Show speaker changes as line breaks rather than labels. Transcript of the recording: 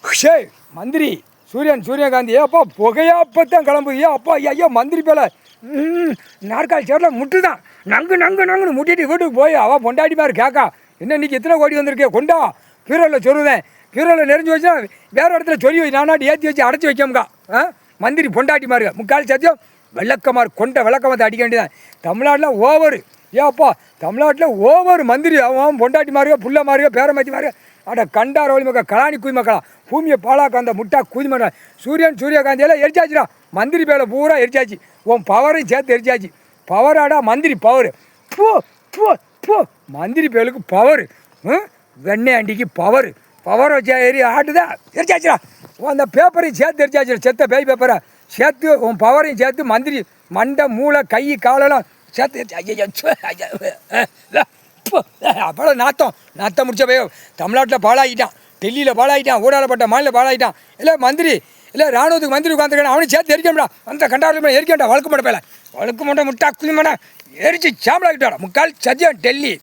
ஷே மந்திரி சூரியகாந்தி அப்பா புகையாப்பத்தான் கிளம்புது அப்பா ஐயா மந்திரி பேல நாற்காலி சேரில் முட்டுதான் நங்குன்னு முட்டிட்டு வீட்டுக்கு போய் அவள் பொண்டாடி மாதிரி கேட்கா என்ன இன்னைக்கு எத்தனை கோடி வந்திருக்கே கொண்டா பீரோவில் சொல்லுதேன் பீரோவில் நெறிஞ்சு வச்சா வேறு இடத்துல சொல்லி வை நானாட்டி ஏற்றி வச்சு அடைச்சி வைக்கமுக்கா மந்திரி பொண்டாட்டி மாதிரி முக்கால் சத்தியம் விளக்கமாக அடிக்க வேண்டியதான். தமிழ்நாட்டில் ஓவர் ஏப்பா தமிழ்நாட்டில் ஓவர் மந்திரி அவன் பொண்டாட்டி மாறுக புள்ள மாறுக பேரமாத்தி மாறுக அட கண்டார வழி மக்கள் கலாணி குதி மக்களா பூமியை பாலாக்க அந்த முட்டா குதி மக்களா சூரியகாந்தியெல்லாம் எரிச்சாச்சுடா மந்திரி பேரை பூரா எரிச்சாச்சு உன் பவரையும் சேர்த்து எரிச்சாச்சு பவராடா மந்திரி பவர் போ மந்திரி பேருக்கு பவர் வெண்ணெய் அண்டிக்கு பவர் வச்சா ஆட்டுதா எரிச்சாச்சுடா அந்த பேப்பரையும் சேர்த்து எரிச்சாச்சு செத்த பேய் பேப்பரை சேர்த்து உன் பவரையும் சேர்த்து மந்திரி மண்டை மூளை கை காலெல்லாம் சேர்த்து அப்போ நாத்தம் முடிச்ச போய் தமிழ்நாட்டில் பாழாகிட்டான் டெல்லியில் பாழாகிட்டான் ஊடாலப்பட்ட மாநில பாழாகிட்டான் இல்லை மந்திரி இல்லை ராணுவத்துக்கு மந்திரி உட்காந்துருக்கான் அவனையும் சேர்த்து எரிக்கமுடா அந்த கண்டாரில் எரிக்கண்டா வழக்கு மாட்ட முட்டா குளிமண்டா எரிச்சு சாம்பலாகிட்டாடா முக்கால் சத்தியம் டெல்லி